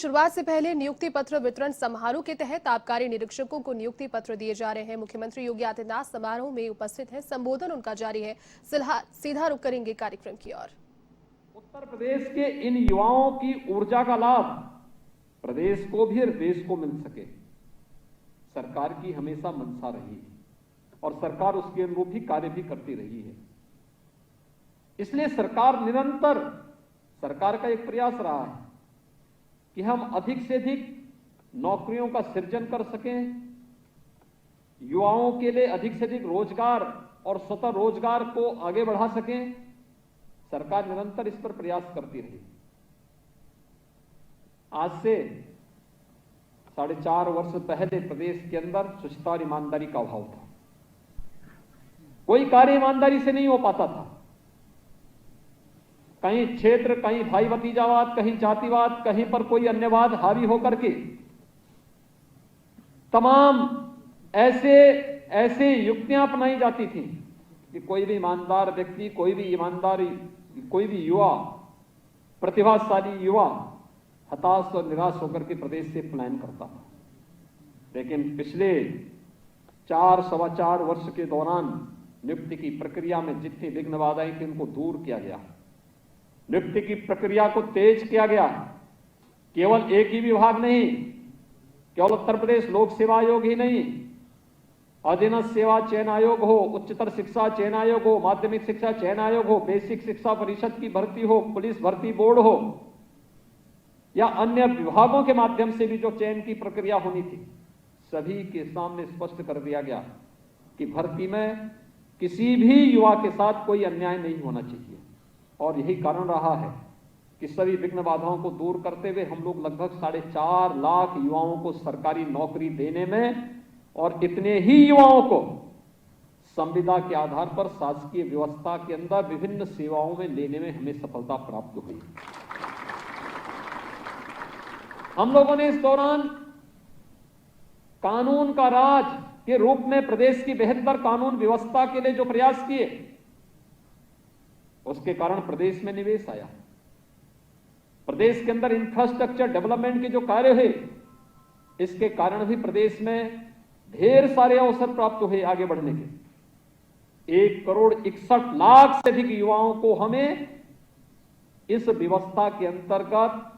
शुरुआत से पहले नियुक्ति पत्र वितरण समारोह के तहत आबकारी निरीक्षकों को नियुक्ति पत्र दिए जा रहे हैं। मुख्यमंत्री योगी आदित्यनाथ समारोह में उपस्थित हैं। संबोधन उनका जारी है। सीधा रुख करेंगे कार्यक्रम की ओर। उत्तर प्रदेश के इन युवाओं की ऊर्जा का लाभ प्रदेश को भी और देश को मिल सके, सरकार की हमेशा मंशा रही है और सरकार उसके अनुरूप ही कार्य भी करती रही है। इसलिए सरकार का एक प्रयास रहा है कि हम अधिक से अधिक नौकरियों का सृजन कर सकें, युवाओं के लिए अधिक से अधिक रोजगार और स्वतः रोजगार को आगे बढ़ा सकें। सरकार निरंतर इस पर प्रयास करती रही। आज से 4.5 वर्ष पहले प्रदेश के अंदर स्वच्छता और ईमानदारी का अभाव था। कोई कार्य ईमानदारी से नहीं हो पाता था। कहीं क्षेत्र, कहीं भाई भतीजावाद, कहीं जातिवाद, कहीं पर कोई अन्यवाद हावी होकर के तमाम ऐसे युक्तियां अपनाई जाती थी कि कोई भी ईमानदार व्यक्ति, कोई भी युवा, प्रतिभाशाली युवा हताश और निराश होकर के प्रदेश से पलायन करता था। लेकिन पिछले 4-4.25 वर्ष के दौरान नियुक्ति की प्रक्रिया में जितनी विघ्न बाधाएं थी उनको दूर किया गया। नियुक्ति की प्रक्रिया को तेज किया गया। केवल एक ही विभाग नहीं, केवल उत्तर प्रदेश लोक सेवा आयोग ही नहीं, अधीनस्थ सेवा चयन आयोग हो, उच्चतर शिक्षा चयन आयोग हो, माध्यमिक शिक्षा चयन आयोग हो, बेसिक शिक्षा परिषद की भर्ती हो, पुलिस भर्ती बोर्ड हो या अन्य विभागों के माध्यम से भी जो चयन की प्रक्रिया होनी थी, सभी के सामने स्पष्ट कर दिया गया कि भर्ती में किसी भी युवा के साथ कोई अन्याय नहीं होना चाहिए। और यही कारण रहा है कि सभी विघ्न बाधाओं को दूर करते हुए हम लोग लगभग 4.5 लाख युवाओं को सरकारी नौकरी देने में और इतने ही युवाओं को संविदा के आधार पर शासकीय व्यवस्था के अंदर विभिन्न सेवाओं में लेने में हमें सफलता प्राप्त हुई। हम लोगों ने इस दौरान कानून का राज के रूप में प्रदेश की बेहतर कानून व्यवस्था के लिए जो प्रयास किए, उसके कारण प्रदेश में निवेश आया। प्रदेश के अंदर इंफ्रास्ट्रक्चर डेवलपमेंट के जो कार्य है, इसके कारण भी प्रदेश में ढेर सारे अवसर प्राप्त हुए आगे बढ़ने के। 1,61,00,000 से अधिक युवाओं को हमें इस व्यवस्था के अंतर्गत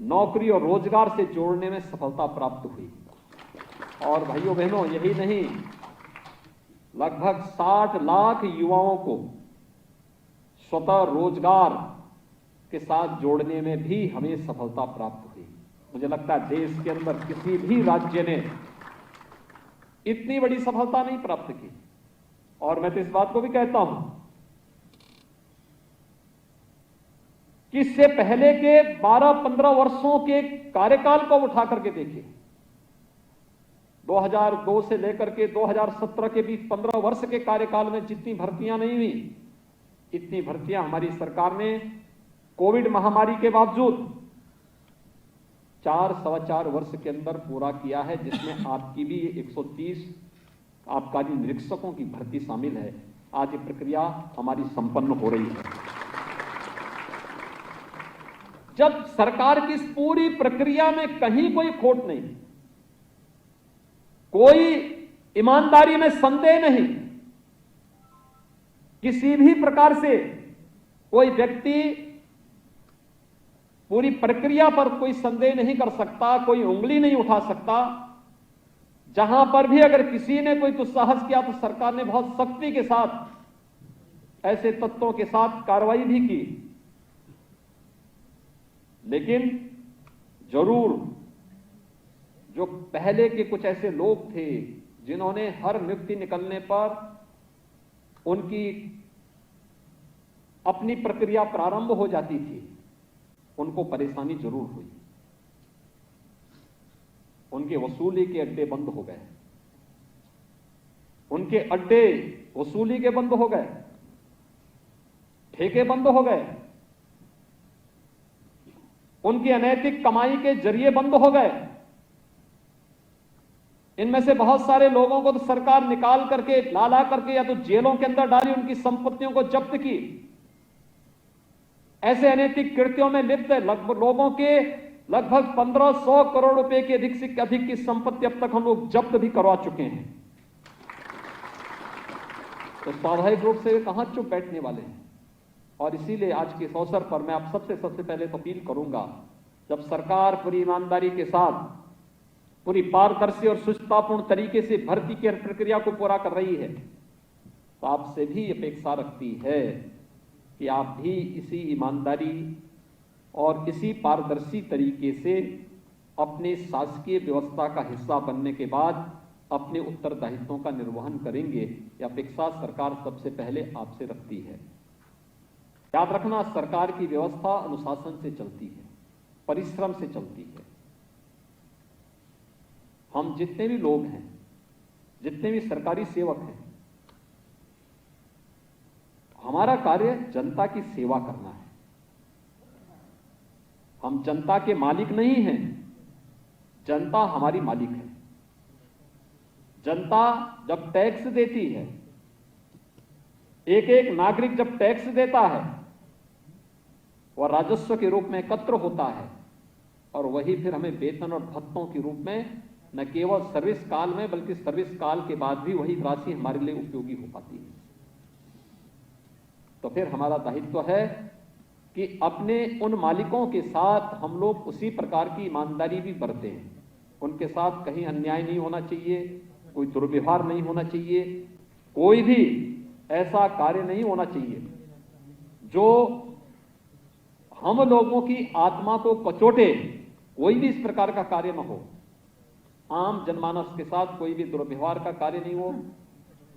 नौकरी और रोजगार से जोड़ने में सफलता प्राप्त हुई। और भाइयों बहनों, यही नहीं, लगभग 60 लाख युवाओं को स्वतः रोजगार के साथ जोड़ने में भी हमें सफलता प्राप्त हुई। मुझे लगता है देश के अंदर किसी भी राज्य ने इतनी बड़ी सफलता नहीं प्राप्त की। और मैं तो इस बात को भी कहता हूं कि इससे पहले के 12-15 वर्षों के कार्यकाल को उठा करके देखिए। 2002 से लेकर के 2017 के बीच 15 वर्ष के कार्यकाल में जितनी भर्तियां नहीं हुई, इतनी भर्तियां हमारी सरकार ने कोविड महामारी के बावजूद 4-4.25 वर्ष के अंदर पूरा किया है, जिसमें आपकी भी 130 आबकारी निरीक्षकों की भर्ती शामिल है। आज ये प्रक्रिया हमारी संपन्न हो रही है। जब सरकार की इस पूरी प्रक्रिया में कहीं कोई खोट नहीं, कोई ईमानदारी में संदेह नहीं, किसी भी प्रकार से कोई व्यक्ति पूरी प्रक्रिया पर कोई संदेह नहीं कर सकता, कोई उंगली नहीं उठा सकता। जहां पर भी अगर किसी ने कोई दुस्साहस किया तो सरकार ने बहुत सख्ती के साथ ऐसे तत्वों के साथ कार्रवाई भी की। लेकिन जरूर जो पहले के कुछ ऐसे लोग थे जिन्होंने हर नियुक्ति निकलने पर उनकी अपनी प्रक्रिया प्रारंभ हो जाती थी, उनको परेशानी जरूर हुई। उनके वसूली के अड्डे बंद हो गए, उनके अड्डे वसूली के बंद हो गए, ठेके बंद हो गए, उनकी अनैतिक कमाई के जरिए बंद हो गए। इनमें से बहुत सारे लोगों को तो सरकार निकाल करके ला करके या तो जेलों के अंदर डाली, उनकी संपत्तियों को जब्त की। ऐसे अनैतिक कृत्यों में लिप्त लोगों के लगभग 1500 करोड़ रुपए की अधिक से अधिक की संपत्ति अब तक हम लोग जब्त भी करवा चुके हैं। तो स्वाभाविक रूप से वे कहां चुप बैठने वाले हैं। और इसीलिए आज के इस अवसर पर मैं आप सबसे पहले तो अपील करूंगा, जब सरकार पूरी ईमानदारी के साथ पूरी पारदर्शी और सुचितापूर्ण तरीके से भर्ती की प्रक्रिया को पूरा कर रही है, तो आपसे भी अपेक्षा रखती है कि आप भी इसी ईमानदारी और इसी पारदर्शी तरीके से अपने शासकीय व्यवस्था का हिस्सा बनने के बाद अपने उत्तरदायित्वों का निर्वहन करेंगे। यह अपेक्षा सरकार सबसे पहले आपसे रखती है। याद रखना, सरकार की व्यवस्था अनुशासन से चलती है, परिश्रम से चलती है। हम जितने भी लोग हैं, जितने भी सरकारी सेवक हैं, हमारा कार्य जनता की सेवा करना है। हम जनता के मालिक नहीं हैं, जनता हमारी मालिक है। जनता जब टैक्स देती है, एक एक नागरिक जब टैक्स देता है, वह राजस्व के रूप में एकत्र होता है और वही फिर हमें वेतन और भत्तों के रूप में न केवल सर्विस काल में बल्कि सर्विस काल के बाद भी वही राशि हमारे लिए उपयोगी हो पाती है। तो फिर हमारा दायित्व है कि अपने उन मालिकों के साथ हम लोग उसी प्रकार की ईमानदारी भी बरतें। उनके साथ कहीं अन्याय नहीं होना चाहिए, कोई दुर्व्यवहार नहीं होना चाहिए, कोई भी ऐसा कार्य नहीं होना चाहिए जो हम लोगों की आत्मा को कचोटे। कोई भी इस प्रकार का कार्य न हो। आम जनमानस के साथ कोई भी दुर्व्यवहार का कार्य नहीं हो,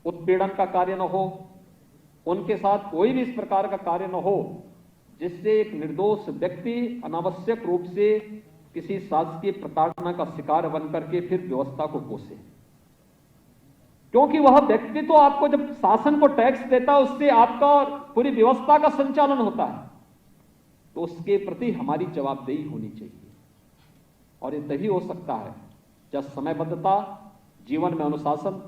उत्पीड़न का कार्य न हो, उनके साथ कोई भी इस प्रकार का कार्य न हो जिससे एक निर्दोष व्यक्ति अनावश्यक रूप से किसी शासकीय प्रताड़ना का शिकार बनकर के फिर व्यवस्था को कोसे। क्योंकि वह व्यक्ति तो आपको जब शासन को टैक्स देता है, उससे आपका पूरी व्यवस्था का संचालन होता है, तो उसके प्रति हमारी जवाबदेही होनी चाहिए। और ये तभी हो सकता है जब समयबद्धता, जीवन में अनुशासन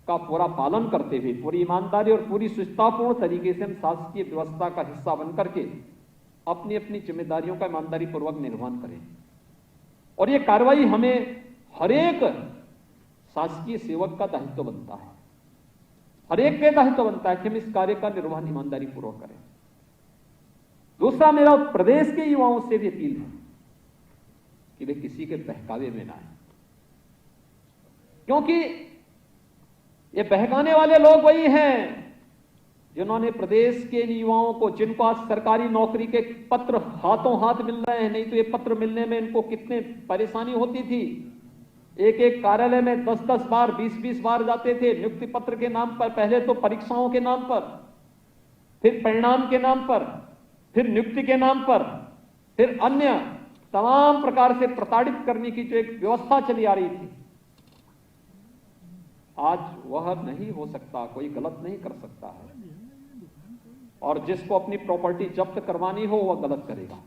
का पूरा पालन करते हुए पूरी ईमानदारी और पूरी सुचितापूर्ण तरीके से हम शासकीय व्यवस्था का हिस्सा बनकर के अपनी अपनी जिम्मेदारियों का ईमानदारी पूर्वक निर्वहन करें। और ये कार्रवाई हमें हर एक शासकीय सेवक का दायित्व बनता है, हर एक का दायित्व बनता है कि हम इस कार्य का निर्वहन ईमानदारी पूर्वक करें। दूसरा, मेरा प्रदेश के युवाओं से भी अपील है कि वे किसी के बहकावे में ना आए, क्योंकि ये बहकाने वाले लोग वही हैं जिन्होंने प्रदेश के युवाओं को, जिनको आज सरकारी नौकरी के पत्र हाथों हाथ मिल रहे हैं, नहीं तो ये पत्र मिलने में इनको कितने परेशानी होती थी। एक एक कार्यालय में 10-10 बार, 20-20 बार जाते थे नियुक्ति पत्र के नाम पर, पहले तो परीक्षाओं के नाम पर, फिर परिणाम के नाम पर, फिर नियुक्ति के नाम पर, फिर अन्य तमाम प्रकार से प्रताड़ित करने की जो एक व्यवस्था चली आ रही थी, आज वह नहीं हो सकता। कोई गलत नहीं कर सकता है, और जिसको अपनी प्रॉपर्टी जब्त करवानी हो वह गलत करेगा,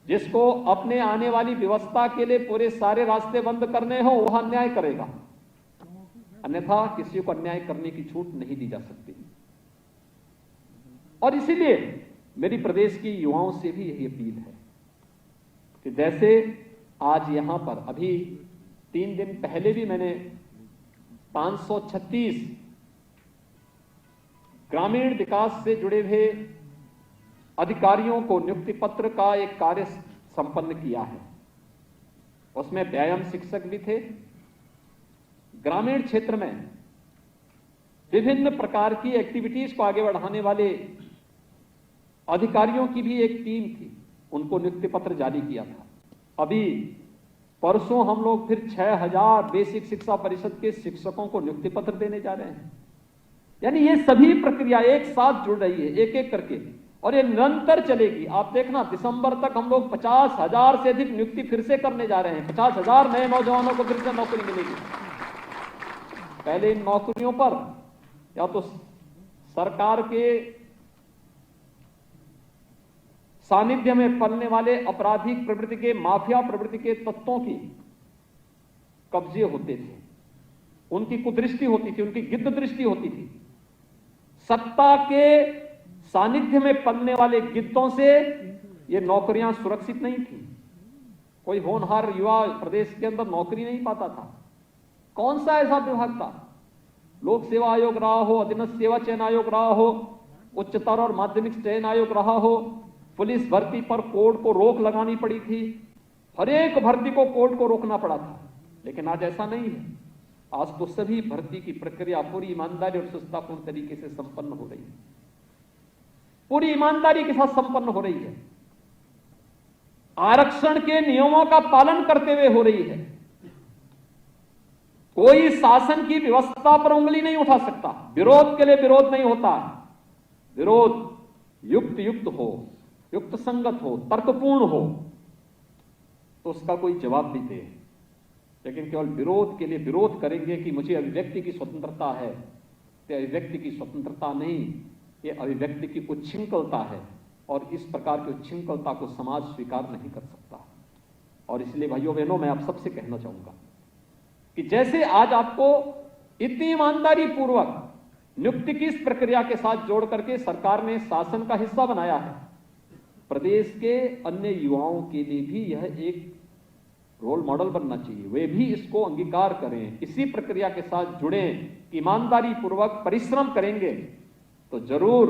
जिसको अपने आने वाली व्यवस्था के लिए पूरे सारे रास्ते बंद करने हो वह अन्याय करेगा, अन्यथा किसी को अन्याय करने की छूट नहीं दी जा सकती। और इसीलिए मेरी प्रदेश की युवाओं से भी यही अपील है कि जैसे आज यहां पर अभी 3 दिन पहले भी मैंने 536 ग्रामीण विकास से जुड़े हुए अधिकारियों को नियुक्ति पत्र का एक कार्य संपन्न किया है। उसमें व्यायाम शिक्षक भी थे, ग्रामीण क्षेत्र में विभिन्न प्रकार की एक्टिविटीज को आगे बढ़ाने वाले अधिकारियों की भी एक टीम थी, उनको नियुक्ति पत्र जारी किया था। अभी परसों हम लोग फिर 6000 बेसिक शिक्षा परिषद के शिक्षकों को नियुक्ति पत्र देने जा रहे हैं। यानी ये सभी प्रक्रिया एक साथ जुड़ रही है, एक एक करके, और ये निरंतर चलेगी। आप देखना, दिसंबर तक हम लोग 50,000 से अधिक नियुक्ति फिर से करने जा रहे हैं। 50,000 नए नौजवानों को फिर से नौकरी मिलेगी। पहले इन नौकरियों पर या तो सरकार के सानिध्य में पलने वाले आपराधिक प्रवृत्ति के, माफिया प्रवृत्ति के तत्वों की कब्जे होते थे, उनकी कुदृष्टि होती थी, उनकी गिद्ध दृष्टि होती थी। सत्ता के सानिध्य में पलने वाले गिद्धों से ये नौकरियां सुरक्षित नहीं थी। कोई होनहार युवा प्रदेश के अंदर नौकरी नहीं पाता था। कौन सा ऐसा विभाग था? लोक सेवा आयोग रहा हो, अधीनस्थ सेवा चयन आयोग रहा हो, उच्चतर और माध्यमिक चयन आयोग रहा हो, पुलिस भर्ती पर कोर्ट को रोक लगानी पड़ी थी। हर एक भर्ती को कोर्ट को रोकना पड़ा था। लेकिन आज ऐसा नहीं है। आज तो सभी भर्ती की प्रक्रिया पूरी ईमानदारी और सुस्तापूर्ण तरीके से संपन्न हो रही है, पूरी ईमानदारी के साथ संपन्न हो रही है, आरक्षण के नियमों का पालन करते हुए हो रही है। कोई शासन की व्यवस्था पर उंगली नहीं उठा सकता। विरोध के लिए विरोध नहीं होता। विरोध युक्त हो, युक्त संगत हो, तर्कपूर्ण हो तो उसका कोई जवाब भी दे। लेकिन केवल विरोध के लिए विरोध करेंगे कि मुझे अभिव्यक्ति की स्वतंत्रता है, तो अभिव्यक्ति की स्वतंत्रता नहीं, ये अभिव्यक्ति की उच्छृंखलता है। और इस प्रकार की उच्छृंखलता को समाज स्वीकार नहीं कर सकता। और इसलिए भाइयों बहनों, मैं आप सबसे कहना चाहूंगा कि जैसे आज आपको इतनी ईमानदारी पूर्वक नियुक्ति की इस प्रक्रिया के साथ जोड़ करके सरकार ने शासन का हिस्सा बनाया है, प्रदेश के अन्य युवाओं के लिए भी यह एक रोल मॉडल बनना चाहिए। वे भी इसको अंगीकार करें, इसी प्रक्रिया के साथ जुड़ें, ईमानदारी पूर्वक परिश्रम करेंगे तो जरूर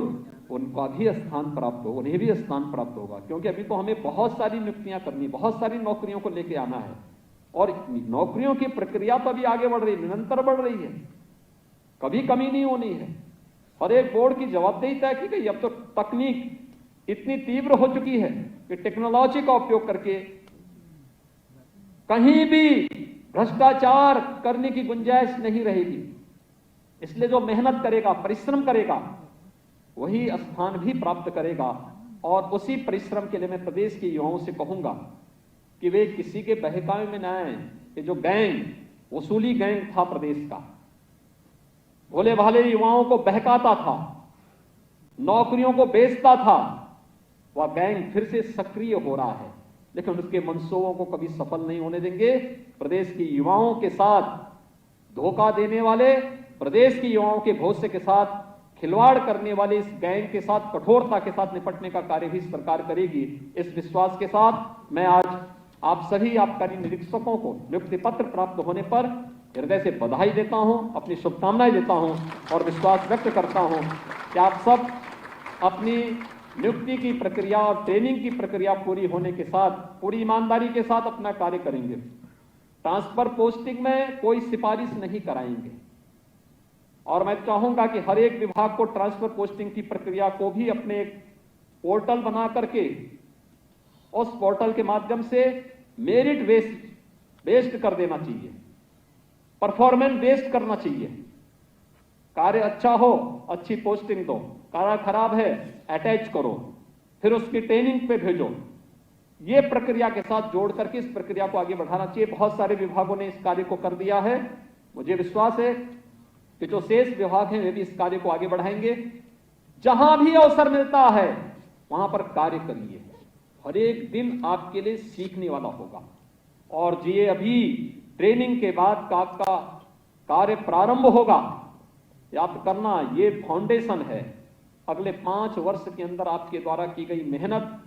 उनका भी स्थान प्राप्त होगा, उन्हें भी स्थान प्राप्त होगा। क्योंकि अभी तो हमें बहुत सारी नियुक्तियां करनी, बहुत सारी नौकरियों को लेके आना है और नौकरियों की प्रक्रिया तो अभी आगे बढ़ रही है, निरंतर बढ़ रही है, कभी कमी नहीं होनी है। हर एक बोर्ड की जवाबदेही तय की गई। अब तो तकनीक इतनी तीव्र हो चुकी है कि टेक्नोलॉजी का उपयोग करके कहीं भी भ्रष्टाचार करने की गुंजाइश नहीं रहेगी। इसलिए जो मेहनत करेगा, परिश्रम करेगा, वही स्थान भी प्राप्त करेगा। और उसी परिश्रम के लिए मैं प्रदेश के युवाओं से कहूंगा कि वे किसी के बहकावे में न आए। ये जो गैंग, वसूली गैंग था प्रदेश का, भोले भाले युवाओं को बहकाता था, नौकरियों को बेचता था, वह गैंग फिर से सक्रिय हो रहा है। लेकिन उसके मंसूबों को कभी सफल नहीं होने देंगे। प्रदेश के युवाओं के साथ धोखा देने वाले, प्रदेश के युवाओं के भविष्य के साथ खिलवाड़ करने वाले इस गैंग के साथ कठोरता के साथ निपटने का कार्य भी सरकार करेगी। इस विश्वास के साथ मैं आज आप सभी आबकारी निरीक्षकों को नियुक्ति पत्र प्राप्त होने पर हृदय से बधाई देता हूं, अपनी शुभकामनाएं देता हूं और विश्वास व्यक्त करता हूं कि आप सब अपनी नियुक्ति की प्रक्रिया और ट्रेनिंग की प्रक्रिया पूरी होने के साथ, पूरी ईमानदारी के साथ अपना कार्य करेंगे। ट्रांसफर पोस्टिंग में कोई सिफारिश नहीं कराएंगे और मैं चाहूंगा कि हर एक विभाग को ट्रांसफर पोस्टिंग की प्रक्रिया को भी अपने एक पोर्टल बना करके उस पोर्टल के माध्यम से मेरिट बेस्ड कर देना चाहिए, परफॉर्मेंस बेस्ड करना चाहिए। कार्य अच्छा हो, अच्छी पोस्टिंग दो, कार्य खराब है, अटैच करो, फिर उसकी ट्रेनिंग पे भेजो। ये प्रक्रिया के साथ जोड़ करके इस प्रक्रिया को आगे बढ़ाना चाहिए। बहुत सारे विभागों ने इस कार्य को कर दिया है। मुझे विश्वास है कि जो शेष विभाग हैं वे भी इस कार्य को आगे बढ़ाएंगे। जहां भी अवसर मिलता है वहां पर कार्य करिए। हर एक दिन आपके लिए सीखने वाला होगा। और ये अभी ट्रेनिंग के बाद का आपका कार्य प्रारंभ होगा, याद करना ये फाउंडेशन है। अगले 5 वर्ष के अंदर आपके द्वारा की गई मेहनत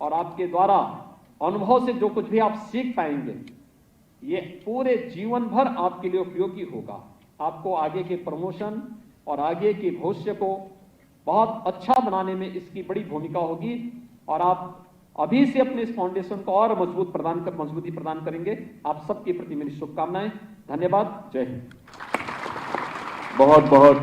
और आपके द्वारा अनुभव से जो कुछ भी आप सीख पाएंगे, ये पूरे जीवन भर आपके लिए उपयोगी होगा। आपको आगे के प्रमोशन और आगे के भविष्य को बहुत अच्छा बनाने में इसकी बड़ी भूमिका होगी। और आप अभी से अपने इस फाउंडेशन को और मजबूती प्रदान करेंगे। आप सबके प्रति मेरी शुभकामनाएं। धन्यवाद। जय हिंद। बहुत बहुत